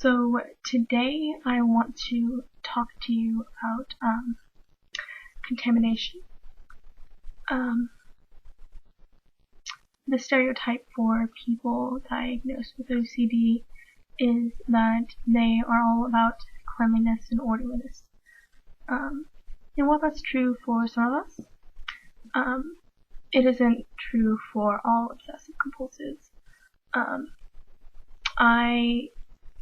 So today I want to talk to you about contamination. The stereotype for people diagnosed with OCD is that they are all about cleanliness and orderliness. And while that's true for some of us, it isn't true for all obsessive compulsives. I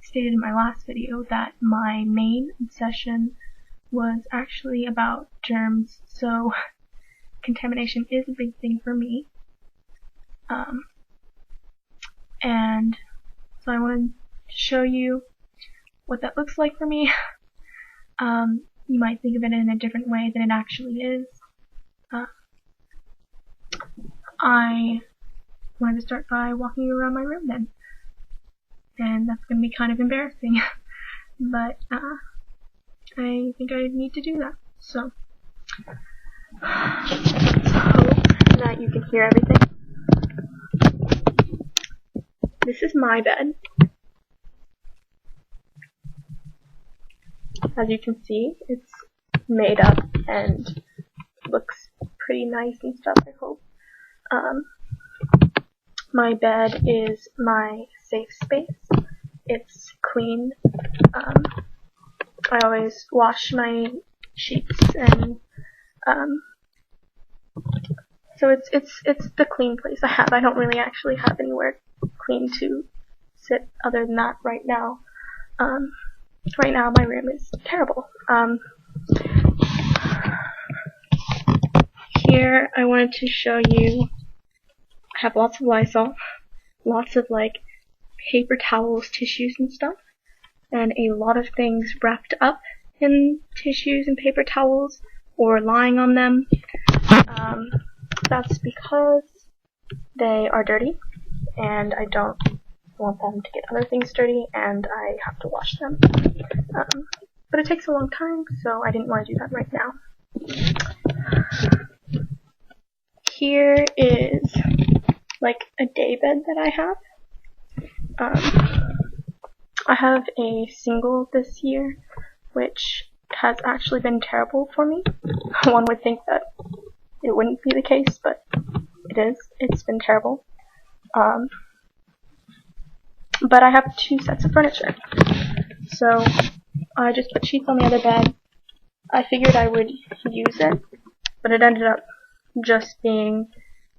stated in my last video that my main obsession was actually about germs, so contamination is a big thing for me. And so I wanted to show you what that looks like for me. You might think of it in a different way than it actually is. I wanted to start by walking around my room then. And that's going to be kind of embarrassing. But I think I need to do that. So let's hope that you can hear everything. This is my bed. As you can see, it's made up and looks pretty nice and stuff, I hope. My bed is my safe space. It's clean. I always wash my sheets, and so it's the clean place I have. I don't really actually have anywhere clean to sit other than that right now. Right now my room is terrible. Here I wanted to show you I have lots of Lysol, lots of like paper towels, tissues and stuff, and a lot of things wrapped up in tissues and paper towels or lying on them. That's because they are dirty and I don't want them to get other things dirty and I have to wash them. But it takes a long time, so I didn't want to do that right now. Here is like a day bed that I have. I have a single this year, which has actually been terrible for me. One would think that it wouldn't be the case, but it is. It's been terrible. But I have 2 sets of furniture. So I just put sheets on the other bed. I figured I would use it, but it ended up just being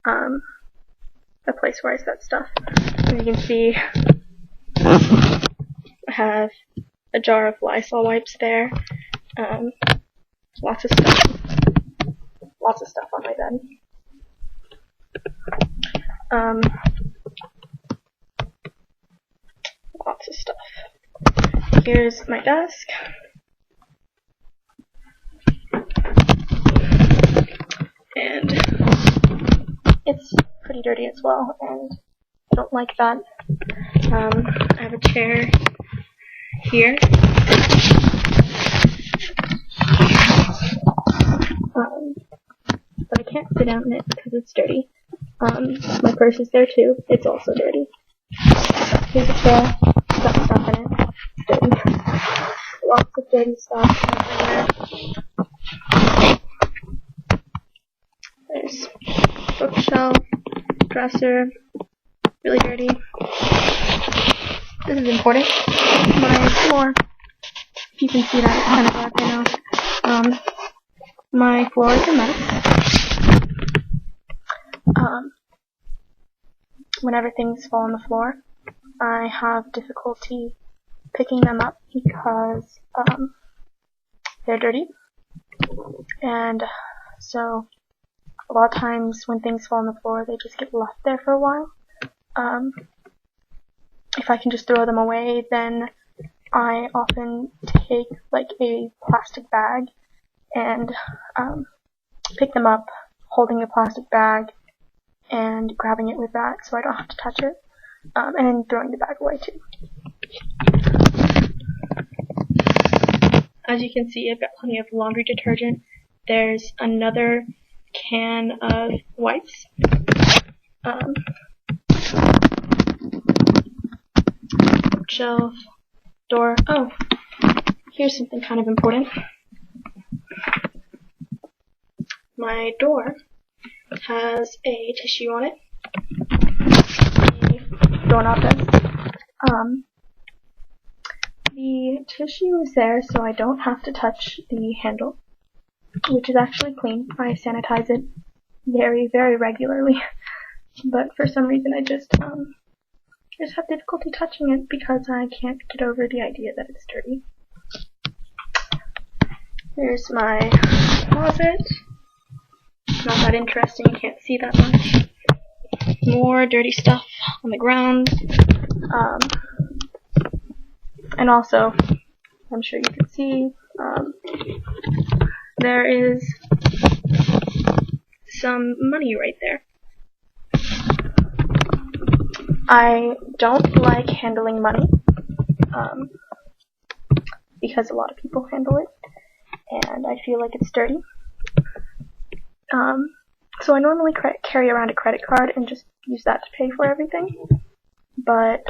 a place where I set stuff. As you can see, I have a jar of Lysol wipes there. Lots of stuff. Lots of stuff on my bed. Lots of stuff. Here's my desk. And it's pretty dirty as well, and I don't like that. I have a chair here. But I can't sit down in it because it's dirty. My purse is there too. It's also dirty. Here's a chair. It's got stuff in it. It's dirty. Lots of dirty stuff everywhere. There's bookshelf, dresser, really dirty. This is important. My floor. If you can see that, it's kind of dark, I know. My floor is a mess. Whenever things fall on the floor, I have difficulty picking them up because they're dirty. And so a lot of times when things fall on the floor, they just get left there for a while. If I can just throw them away, then I often take like a plastic bag and pick them up, holding a plastic bag and grabbing it with that so I don't have to touch it, and then throwing the bag away too. As you can see, I've got plenty of laundry detergent. There's another can of wipes. Bookshelf, door. Oh, here's something kind of important. My door has a tissue on it. The doorknob does. The tissue is there so I don't have to touch the handle, which is actually clean. I sanitize it very, very regularly, but for some reason I just have difficulty touching it because I can't get over the idea that it's dirty. Here's my closet. Not that interesting, you can't see that much. More dirty stuff on the ground. And also, I'm sure you can see, there is some money right there. I don't like handling money, because a lot of people handle it, and I feel like it's dirty. So I normally carry around a credit card and just use that to pay for everything. But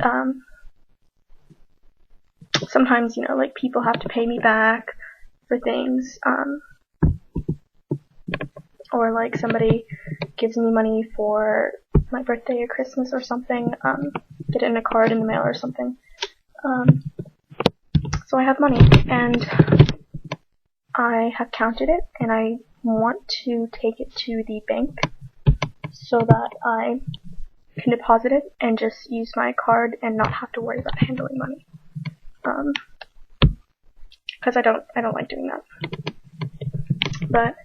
sometimes, like people have to pay me back for things, or like somebody gives me money for my birthday or Christmas or something, get it in a card in the mail or something. So I have money, and I have counted it, and I want to take it to the bank so that I can deposit it and just use my card and not have to worry about handling money. Because I don't like doing that. But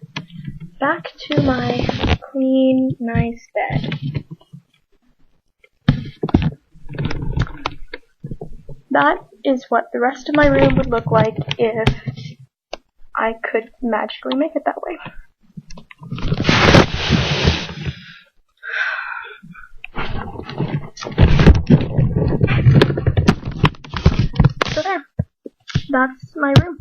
back to my clean, nice bed. That is what the rest of my room would look like if I could magically make it that way. So there. That's my room.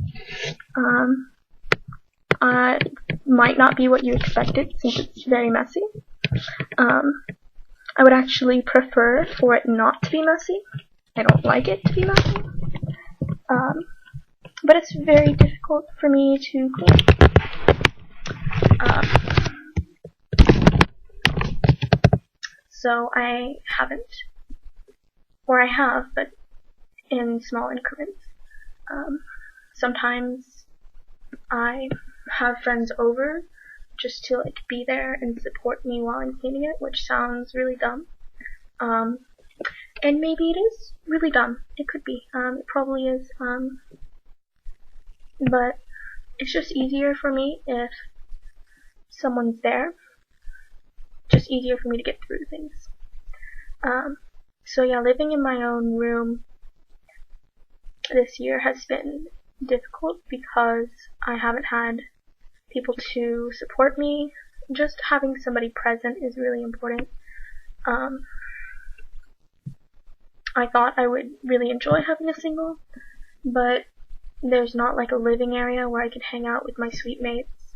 Might not be what you expected since it's very messy. I would actually prefer for it not to be messy. I don't like it to be messy. But it's very difficult for me to clean. So I haven't, or I have, but in small increments. Sometimes I have friends over just to like be there and support me while I'm cleaning it, which sounds really dumb. And maybe it is really dumb. It could be. It probably is. But it's just easier for me if someone's there. Just easier for me to get through things. So yeah, living in my own room this year has been difficult because I haven't had people to support me. Just having somebody present is really important. I thought I would really enjoy having a single, but there's not like a living area where I could hang out with my suite mates.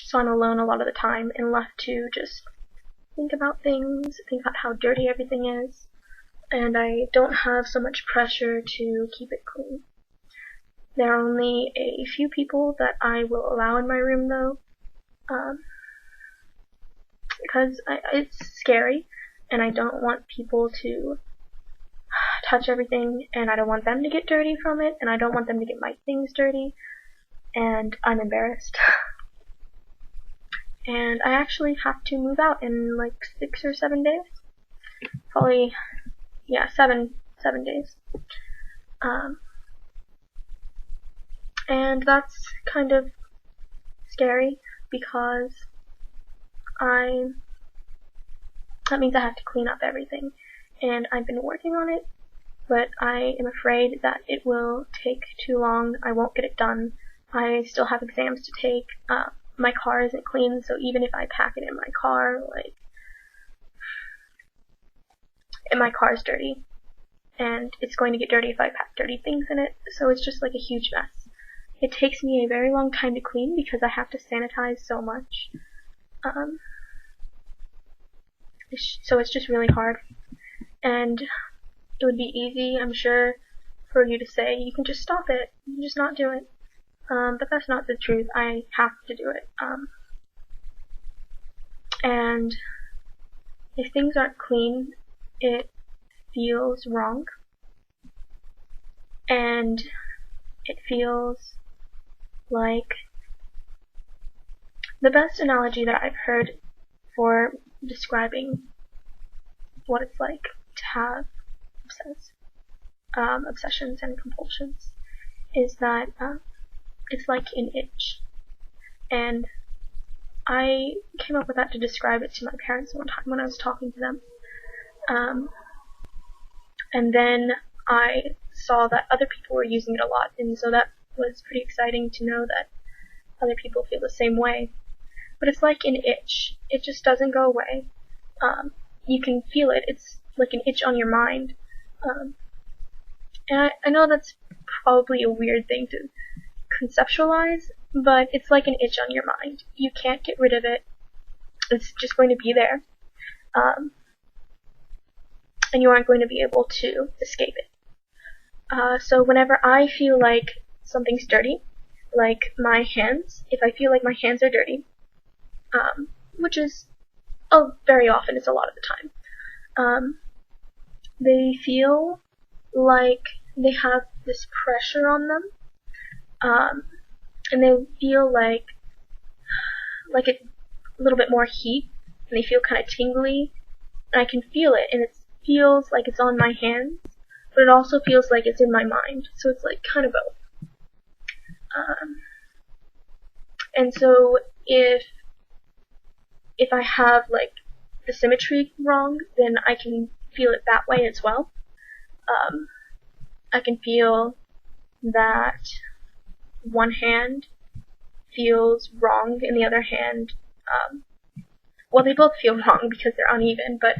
So I'm alone a lot of the time and left to just think about things, think about how dirty everything is, and I don't have so much pressure to keep it clean. There are only a few people that I will allow in my room though, because it's scary, and I don't want people to touch everything, and I don't want them to get dirty from it, and I don't want them to get my things dirty, and I'm embarrassed. And I actually have to move out in like 6 or 7 days. Probably, yeah, 7 days. And that's kind of scary because that means I have to clean up everything. And I've been working on it, but I am afraid that it will take too long. I won't get it done. I still have exams to take. My car isn't clean, so even if I pack it in my car, and my car's dirty, and it's going to get dirty if I pack dirty things in it, so it's just like a huge mess. It takes me a very long time to clean because I have to sanitize so much. So it's just really hard. And it would be easy, I'm sure, for you to say, you can just stop it, you can just not do it. But that's not the truth. I have to do it. And if things aren't clean, it feels wrong. And it feels like the best analogy that I've heard for describing what it's like to have obsessions and compulsions is that it's like an itch. And I came up with that to describe it to my parents one time when I was talking to them. And then I saw that other people were using it a lot, and so that was pretty exciting to know that other people feel the same way. But it's like an itch. It just doesn't go away. You can feel it. It's like an itch on your mind. And I know that's probably a weird thing to conceptualize, but it's like an itch on your mind. You can't get rid of it. It's just going to be there. And you aren't going to be able to escape it. So whenever I feel like something's dirty, like my hands, if I feel like my hands are dirty, which is very often, it's a lot of the time, they feel like they have this pressure on them, and they feel like it's a little bit more heat, and they feel kind of tingly, and I can feel it, and it feels like it's on my hands, but it also feels like it's in my mind, so it's like kind of both. And so if I have like the symmetry wrong, then I can feel it that way as well. I can feel that one hand feels wrong and the other hand, well, they both feel wrong because they're uneven, but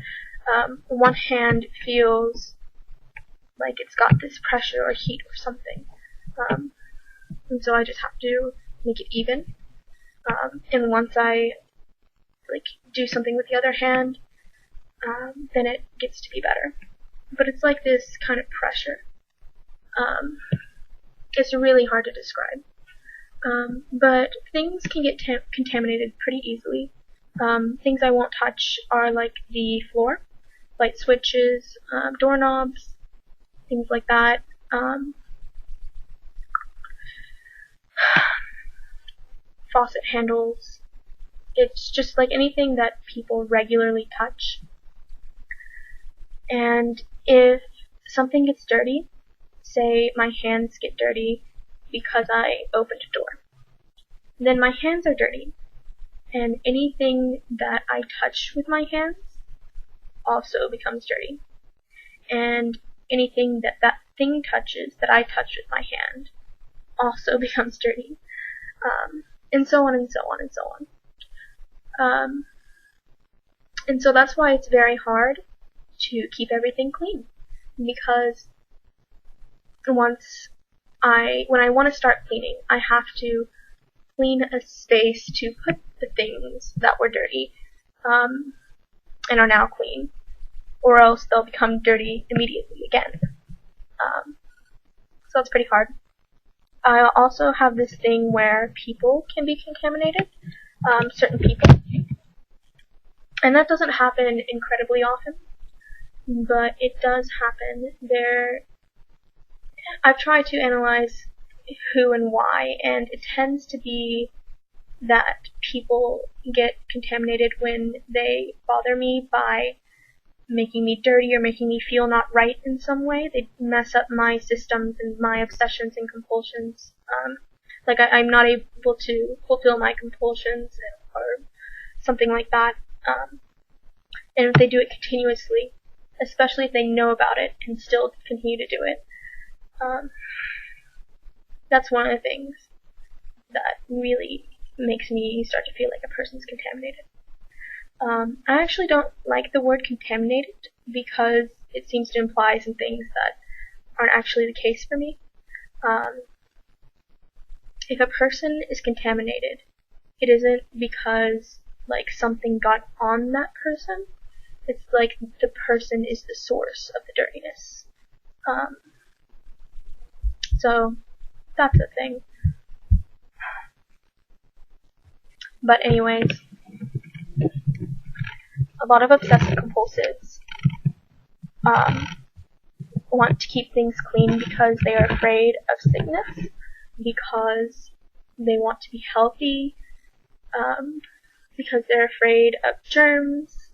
one hand feels like it's got this pressure or heat or something. And so I just have to make it even. And once I do something with the other hand, then it gets to be better. But it's like this kind of pressure. It's really hard to describe. But things can get contaminated pretty easily. Things I won't touch are like the floor, light switches, doorknobs, things like that. Faucet handles. It's just like anything that people regularly touch. And if something gets dirty, say my hands get dirty because I opened a door, then my hands are dirty. And anything that I touch with my hands also becomes dirty. And anything that thing touches that I touch with my hand also becomes dirty. And so on and so on and so on. And so that's why it's very hard to keep everything clean, because when I want to start cleaning, I have to clean a space to put the things that were dirty, and are now clean, or else they'll become dirty immediately again. So it's pretty hard. I also have this thing where people can be contaminated, certain people. And that doesn't happen incredibly often, but it does happen. I've tried to analyze who and why, and it tends to be that people get contaminated when they bother me by making me dirty or making me feel not right in some way. They mess up my systems and my obsessions and compulsions. Like I'm not able to fulfill my compulsions or something like that. And if they do it continuously, especially if they know about it and still continue to do it, that's one of the things that really makes me start to feel like a person's contaminated. I actually don't like the word contaminated because it seems to imply some things that aren't actually the case for me. If a person is contaminated, it isn't because like something got on that person. It's like the person is the source of the dirtiness. Um, so that's a thing. But anyways, a lot of obsessive compulsives want to keep things clean because they are afraid of sickness, because they want to be healthy, because they're afraid of germs,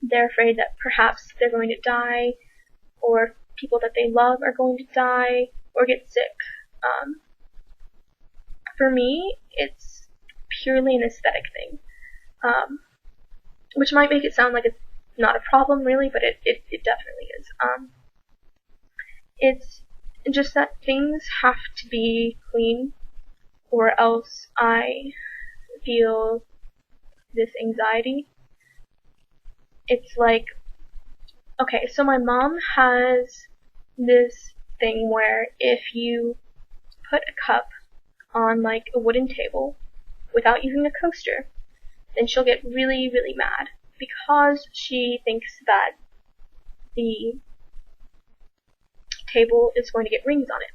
they're afraid that perhaps they're going to die, or people that they love are going to die or get sick. For me, it's purely an aesthetic thing, which might make it sound like it's not a problem really, but it definitely is. It's just that things have to be clean, or else I feel this anxiety. It's like, okay, so my mom has this thing where if you put a cup on like a wooden table without using a coaster, then she'll get really, really mad because she thinks that the table is going to get rings on it,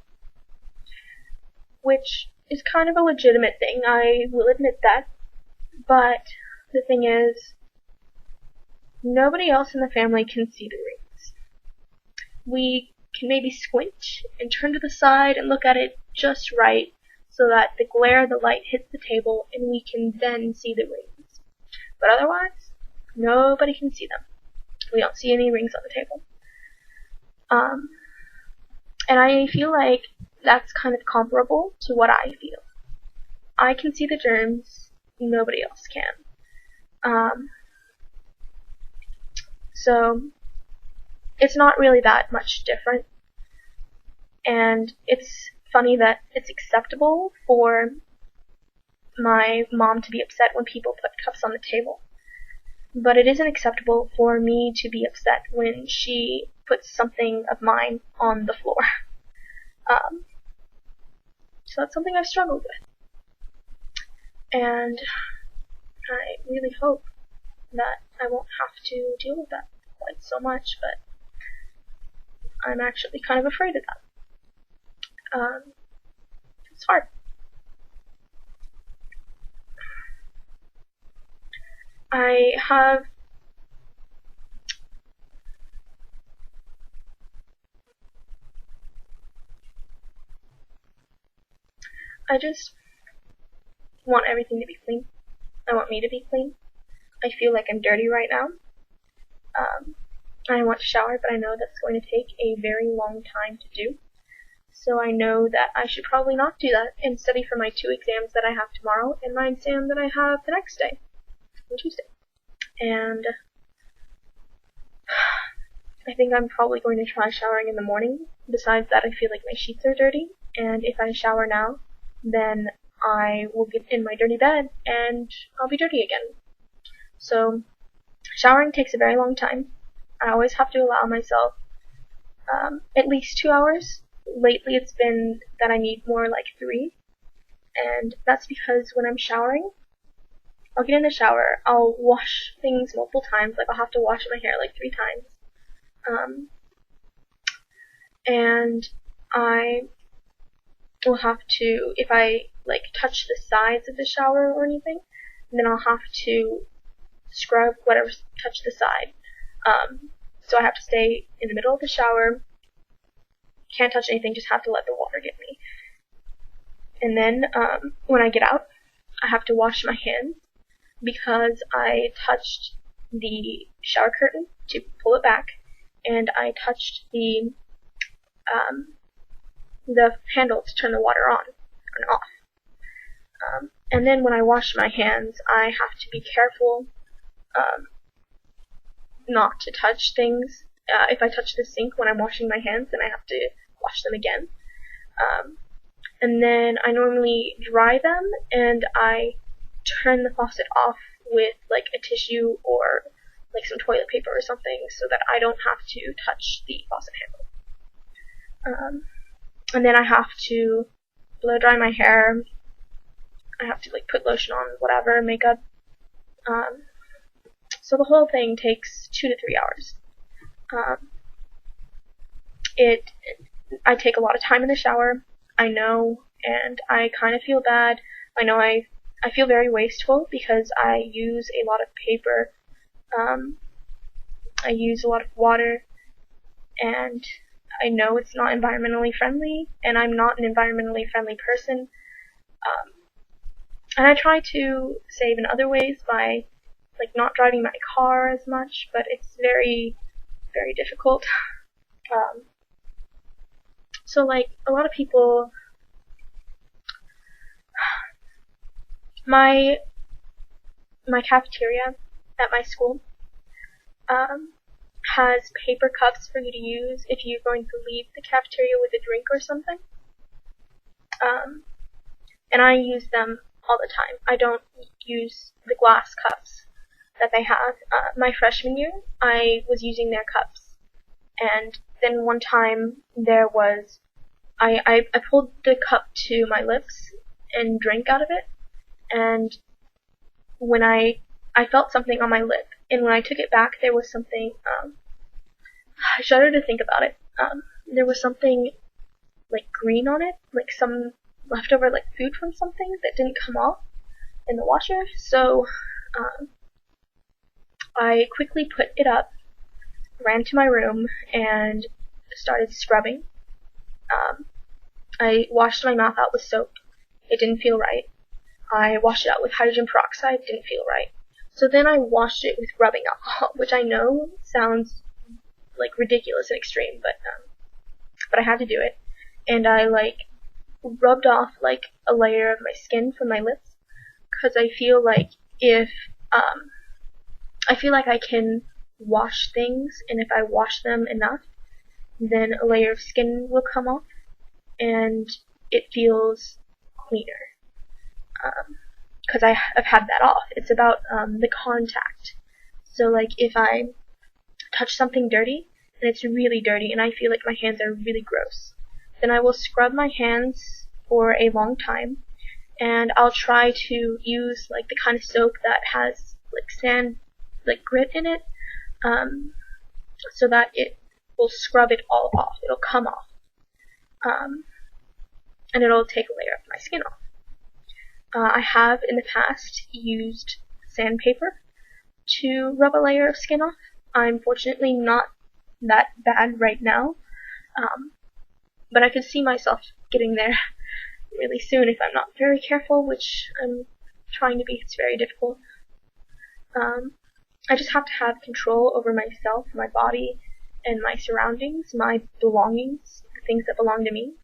which is kind of a legitimate thing, I will admit that, but the thing is, nobody else in the family can see the rings. We can maybe squint and turn to the side and look at it just right so that the glare of the light hits the table and we can then see the rings. But otherwise, nobody can see them. We don't see any rings on the table. And I feel like that's kind of comparable to what I feel. I can see the germs, nobody else can. So it's not really that much different. And it's funny that it's acceptable for my mom to be upset when people put cups on the table. But it isn't acceptable for me to be upset when she puts something of mine on the floor. So that's something I've struggled with. And I really hope that I won't have to deal with that quite so much, but I'm actually kind of afraid of that. It's hard. I just want everything to be clean. I want me to be clean. I feel like I'm dirty right now. I want to shower, but I know that's going to take a very long time to do. So I know that I should probably not do that and study for my 2 exams that I have tomorrow and my exam that I have the next day, on Tuesday. And I think I'm probably going to try showering in the morning. Besides that, I feel like my sheets are dirty, and if I shower now, then I will get in my dirty bed and I'll be dirty again. So showering takes a very long time. I always have to allow myself at least 2 hours. Lately it's been that I need more like 3, and that's because when I'm showering, I'll get in the shower, I'll wash things multiple times, like I'll have to wash my hair like 3 times, and I will have to, if I like touch the sides of the shower or anything, then I'll have to scrub whatever's touched the side. So I have to stay in the middle of the shower, can't touch anything, just have to let the water get me. And then when I get out, I have to wash my hands because I touched the shower curtain to pull it back, and I touched the handle to turn the water on and off. And then when I wash my hands, I have to be careful not to touch things. If I touch the sink when I'm washing my hands, then I have to wash them again. And then I normally dry them, and I turn the faucet off with like a tissue or like some toilet paper or something so that I don't have to touch the faucet handle. And then I have to blow dry my hair. I have to like put lotion on, whatever, makeup. So the whole thing takes 2 to 3 hours. I take a lot of time in the shower, I know, and I kind of feel bad. I know I feel very wasteful because I use a lot of paper, I use a lot of water, and I know it's not environmentally friendly, and I'm not an environmentally friendly person. And I try to save in other ways by like not driving my car as much, but it's very, very difficult. So like a lot of people, my cafeteria at my school has paper cups for you to use if you're going to leave the cafeteria with a drink or something. And I use them all the time. I don't use the glass cups that they have. My freshman year, I was using their cups. And then one time I pulled the cup to my lips and drank out of it. And when I felt something on my lip. And when I took it back, there was something, I shudder to think about it. There was something like green on it, like some leftover like food from something that didn't come off in the washer. So I quickly put it up, ran to my room, and started scrubbing. I washed my mouth out with soap. It didn't feel right. I washed it out with hydrogen peroxide. Didn't feel right. So then I washed it with rubbing alcohol, which I know sounds like ridiculous and extreme, but I had to do it. And I like rubbed off like a layer of my skin from my lips, because I feel like I feel like I can wash things, and if I wash them enough, then a layer of skin will come off, and it feels cleaner. Because I've had that off. It's about the contact. So like if I touch something dirty, and it's really dirty, and I feel like my hands are really gross, then I will scrub my hands for a long time, and I'll try to use like the kind of soap that has like sand, like grit in it, so that it will scrub it all off. It'll come off, and it'll take a layer of my skin off. I have in the past used sandpaper to rub a layer of skin off. I'm fortunately not that bad right now, but I could see myself getting there really soon if I'm not very careful, which I'm trying to be. It's very difficult. I just have to have control over myself, my body, and my surroundings, my belongings, the things that belong to me,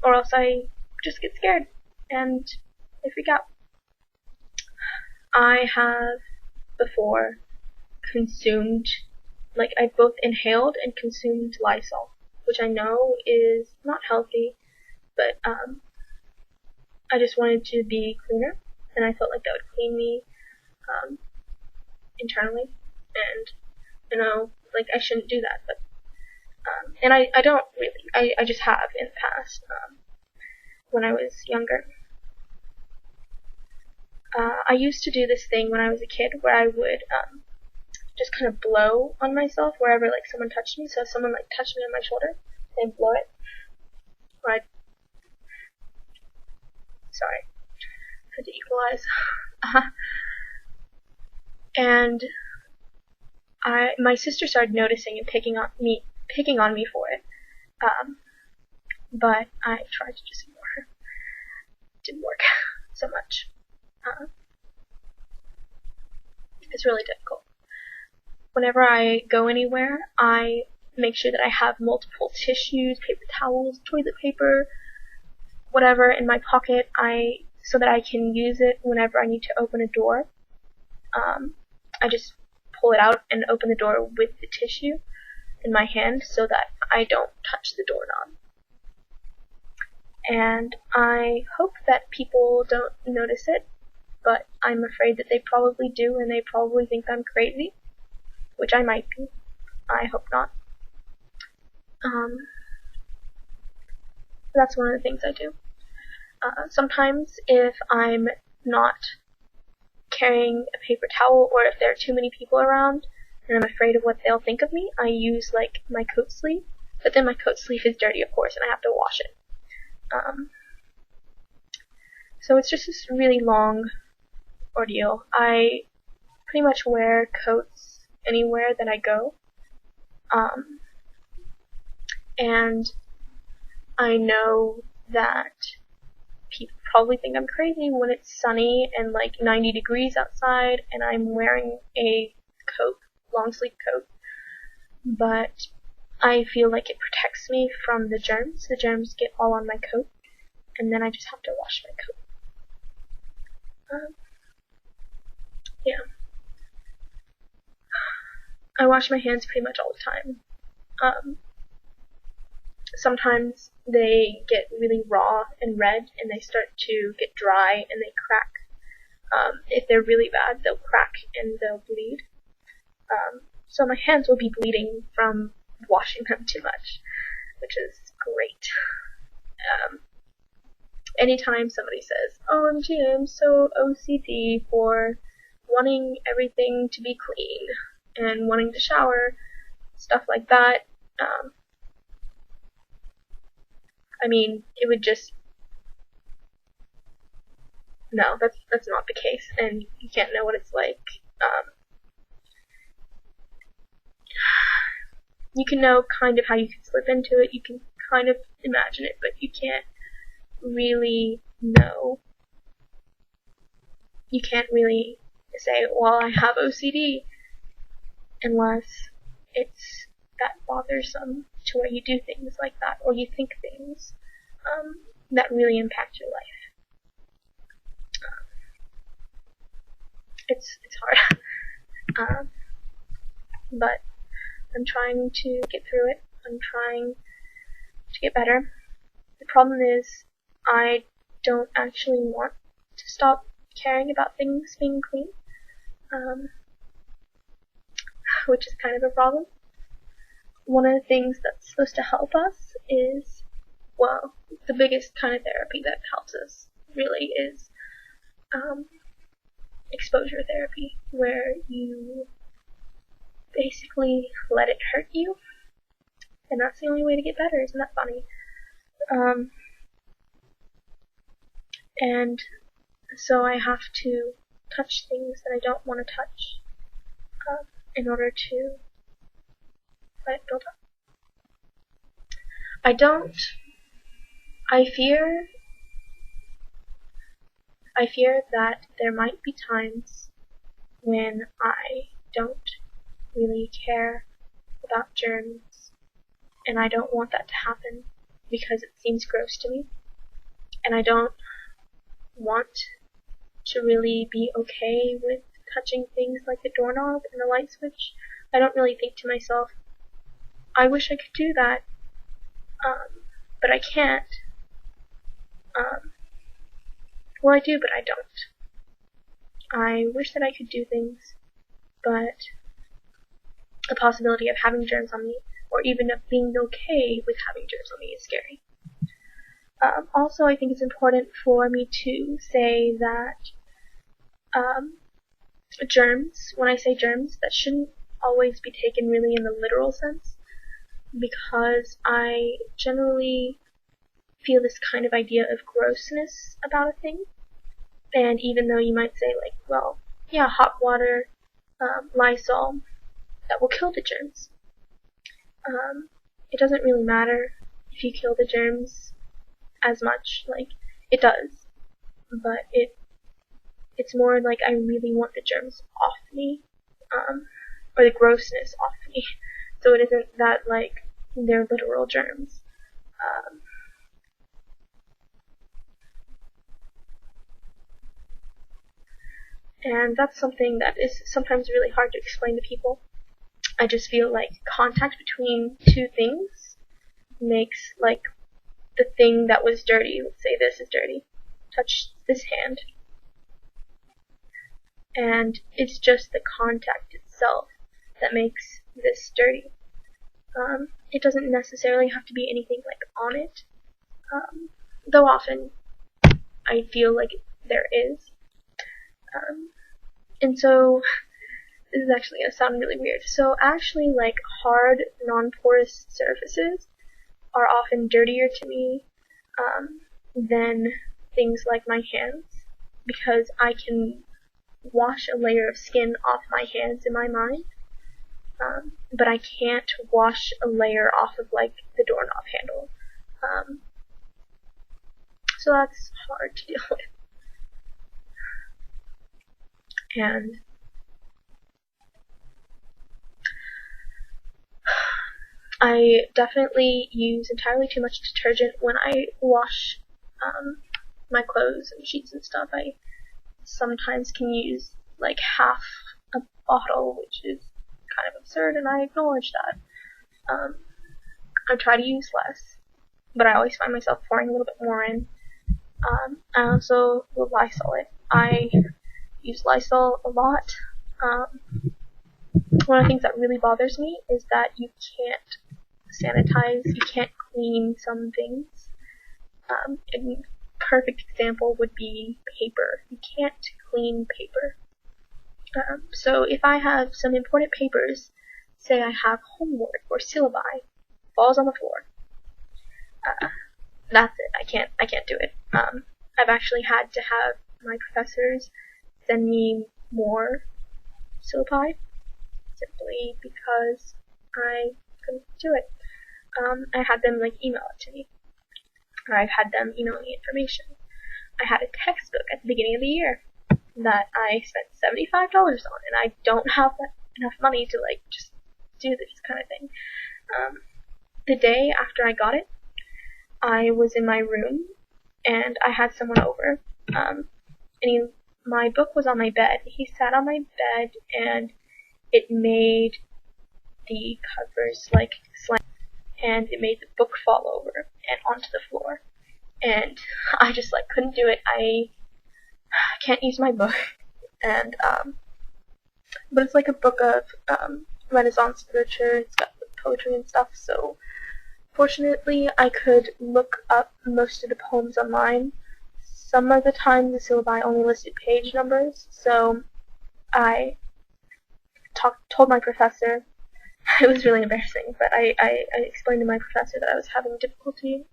or else I just get scared and I freak out. I have before consumed, like I've both inhaled and consumed Lysol, which I know is not healthy, but I just wanted to be cleaner, and I felt like that would clean me internally, and you know, like I shouldn't do that, but and I don't really, I just have in the past, when I was younger. I used to do this thing when I was a kid where I would just kind of blow on myself wherever like someone touched me. So if someone like touched me on my shoulder, I'd blow it. Or sorry, had to equalize. And my sister started noticing and picking on me for it. But I tried to just ignore her. It didn't work so much. It's really difficult. Whenever I go anywhere, I make sure that I have multiple tissues, paper towels, toilet paper, whatever in my pocket, so that I can use it whenever I need to open a door. I just pull it out and open the door with the tissue in my hand so that I don't touch the doorknob. And I hope that people don't notice it, but I'm afraid that they probably do, and they probably think I'm crazy, which I might be. I hope not. That's one of the things I do. Sometimes if I'm not carrying a paper towel, or if there are too many people around and I'm afraid of what they'll think of me, I use like my coat sleeve, but then my coat sleeve is dirty, of course, and I have to wash it. So it's just this really long ordeal. I pretty much wear coats anywhere that I go, and I know that people probably think I'm crazy when it's sunny and like 90 degrees outside and I'm wearing a coat, long sleeve coat, but I feel like it protects me from the germs. The germs get all on my coat, and then I just have to wash my coat. Yeah. I wash my hands pretty much all the time. Sometimes they get really raw and red, and they start to get dry and they crack. If they're really bad, they'll crack and they'll bleed. So my hands will be bleeding from washing them too much, which is great. Anytime somebody says, OMG, I'm so OCD for wanting everything to be clean and wanting to shower, stuff like that, I mean, it would just, no, that's not the case, and you can't know what it's like. You can know kind of how you can slip into it, you can kind of imagine it, but you can't really know. You can't really say, well, I have OCD, unless it's that bothersome to where you do things like that, or you think things that really impact your life. It's hard, but I'm trying to get through it. I'm trying to get better. The problem is I don't actually want to stop caring about things being clean, which is kind of a problem. One of the things that's supposed to help us is, well, the biggest kind of therapy that helps us really is exposure therapy, where you basically let it hurt you, and that's the only way to get better. Isn't that funny? And so I have to touch things that I don't want to touch in order to let it build up. I fear that there might be times when I don't really care about germs, and I don't want that to happen because it seems gross to me, and I don't want to really be okay with touching things like the doorknob and the light switch. I don't really think to myself, I wish I could do that, but I can't. Well, I do, but I don't. I wish that I could do things, but the possibility of having germs on me, or even of being okay with having germs on me, is scary. Also, I think it's important for me to say that germs, when I say germs, that shouldn't always be taken really in the literal sense, because I generally feel this kind of idea of grossness about a thing. And even though you might say, like, well, yeah, hot water, Lysol, that will kill the germs. It doesn't really matter if you kill the germs as much. Like, it does. But it's more like I really want the germs off me, or the grossness off me. So it isn't that, like, they're literal germs. And that's something that is sometimes really hard to explain to people. I just feel like contact between two things makes, like, the thing that was dirty, let's say this is dirty, touch this hand, and it's just the contact itself that makes this dirty. It doesn't necessarily have to be anything like on it, though often I feel like there is. And so this is actually going to sound really weird. So actually, like, hard, non-porous surfaces are often dirtier to me than things like my hands, because I can wash a layer of skin off my hands in my mind, but I can't wash a layer off of, like, the doorknob handle. So that's hard to deal with. And I definitely use entirely too much detergent when I wash my clothes and sheets and stuff. I sometimes can use like half a bottle, which is kind of absurd, and I acknowledge that. I try to use less, but I always find myself pouring a little bit more in. I also will Lysol it. I use Lysol a lot. One of the things that really bothers me is that you can't sanitize, you can't clean some things. A perfect example would be paper. You can't clean paper. So if I have some important papers, say I have homework or syllabi, falls on the floor. That's it. I can't do it. I've actually had to have my professors send me more syllabi, simply because I couldn't do it. I had them like email it to me. I've had them email me information. I had a textbook at the beginning of the year that I spent $75 on, and I don't have enough money to like just do this kind of thing. The day after I got it, I was in my room and I had someone over. And my book was on my bed. He sat on my bed and it made the covers like slam, and it made the book fall over and onto the floor. And I just like couldn't do it. I can't use my book. And but it's like a book of Renaissance literature. It's got poetry and stuff. So fortunately, I could look up most of the poems online. Some of the time, the syllabi only listed page numbers, so I told my professor. It was really embarrassing, but I explained to my professor that I was having difficulty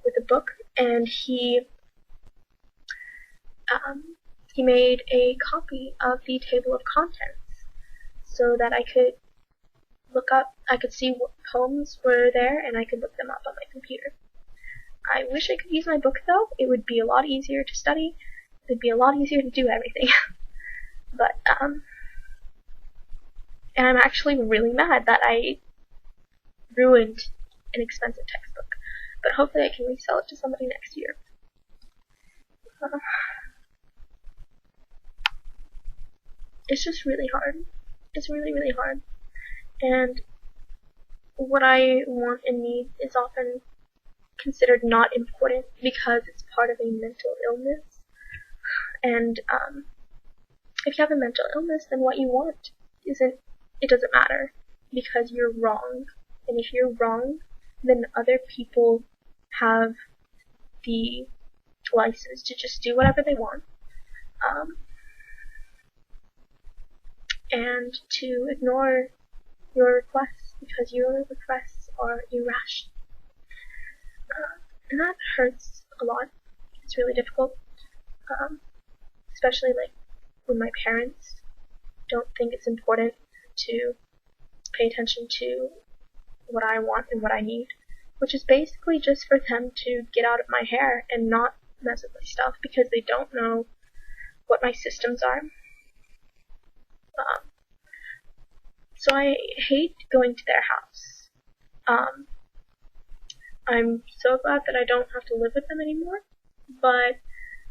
with the book, and he made a copy of the table of contents so that I could see what poems were there, and I could look them up on my computer. I wish I could use my book, though. It would be a lot easier to study. It would be a lot easier to do everything. But, and I'm actually really mad that I ruined an expensive textbook. But hopefully I can resell it to somebody next year. It's just really hard. It's really, really hard. And what I want and need is often considered not important because it's part of a mental illness. And if you have a mental illness, then what you want doesn't matter, because you're wrong. And if you're wrong, then other people have the license to just do whatever they want, and to ignore your requests because your requests are irrational. And that hurts a lot. It's really difficult, especially like when my parents don't think it's important to pay attention to what I want and what I need, which is basically just for them to get out of my hair and not mess with my stuff because they don't know what my systems are. So I hate going to their house. I'm so glad that I don't have to live with them anymore, but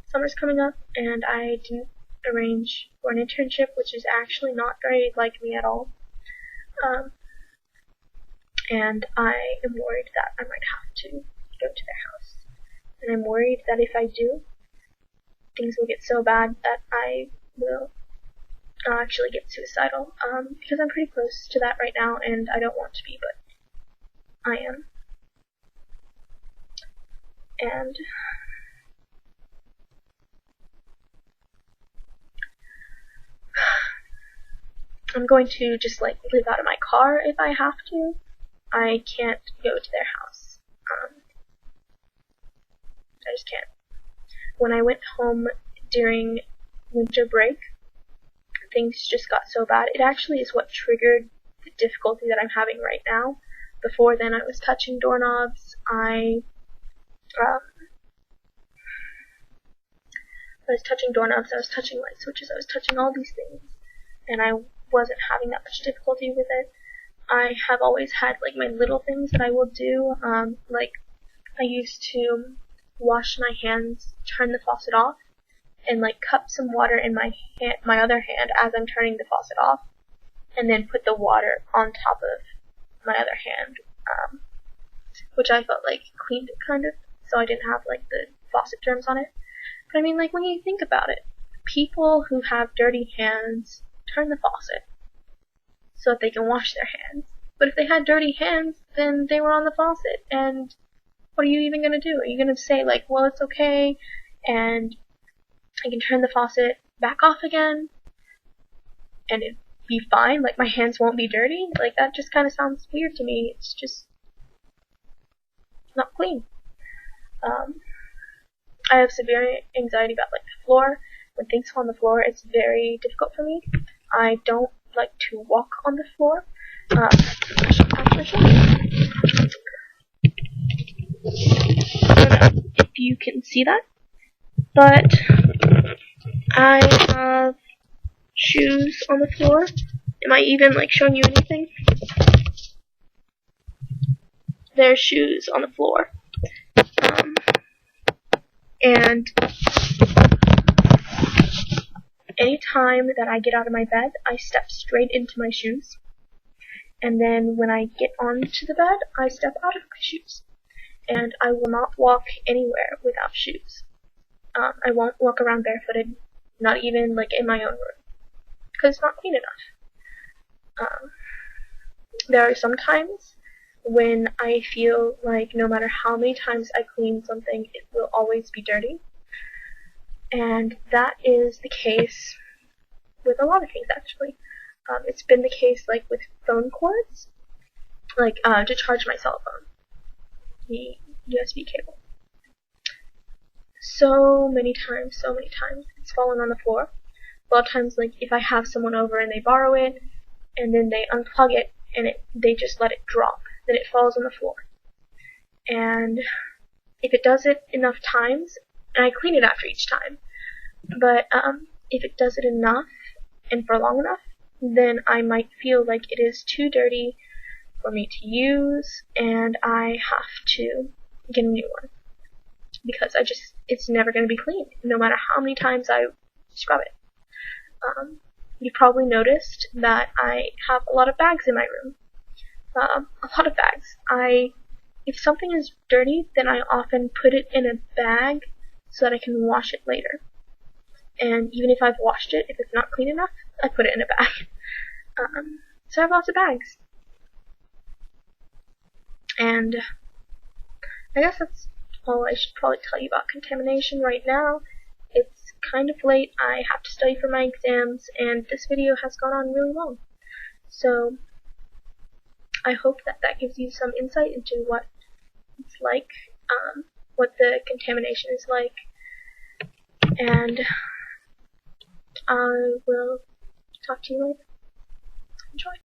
summer's coming up and I didn't arrange for an internship, which is actually not very like me at all. And I am worried that I might have to go to their house. And I'm worried that if I do, things will get so bad that I will actually get suicidal, because I'm pretty close to that right now, and I don't want to be, but I am. And I'm going to just like live out of my car if I have to. I can't go to their house. I just can't. When I went home during winter break, things just got so bad. It actually is what triggered the difficulty that I'm having right now. Before then, I was touching doorknobs. I was touching doorknobs. I was touching light switches. I was touching all these things, and I wasn't having that much difficulty with it. I have always had like my little things that I will do. Like I used to wash my hands, turn the faucet off, and like cup some water in my other hand as I'm turning the faucet off, and then put the water on top of my other hand, which I felt like cleaned it kind of, so I didn't have like the faucet germs on it. But I mean, like when you think about it, people who have dirty hands turn the faucet so that they can wash their hands. But if they had dirty hands, then they were on the faucet, and what are you even going to do? Are you going to say like, well, it's okay, and I can turn the faucet back off again, and it'd be fine, like my hands won't be dirty? Like that just kind of sounds weird to me. It's just not clean. I have severe anxiety about like the floor. When things fall on the floor, it's very difficult for me. I don't like to walk on the floor. I don't know if you can see that, but I have shoes on the floor. Am I even like showing you anything? There's shoes on the floor. And anytime that I get out of my bed, I step straight into my shoes. And then when I get onto the bed, I step out of my shoes. And I will not walk anywhere without shoes. I won't walk around barefooted, not even like in my own room, because it's not clean enough. There are some times when I feel like no matter how many times I clean something, it will always be dirty. And that is the case with a lot of things, actually. It's been the case like with phone cords, like to charge my cell phone, the USB cable. So many times, it's fallen on the floor. A lot of times, like if I have someone over and they borrow it, and then they unplug it, and they just let it drop, then it falls on the floor. And if it does it enough times, and I clean it after each time, but if it does it enough and for long enough, then I might feel like it is too dirty for me to use, and I have to get a new one, because it's never going to be clean, no matter how many times I scrub it. You probably noticed that I have a lot of bags in my room. A lot of bags. If something is dirty, then I often put it in a bag so that I can wash it later. And even if I've washed it, if it's not clean enough, I put it in a bag. So I have lots of bags. And I guess that's all I should probably tell you about contamination right now. It's kind of late. I have to study for my exams, and this video has gone on really long. So I hope that gives you some insight into what it's like, what the contamination is like, and I will talk to you later. Enjoy.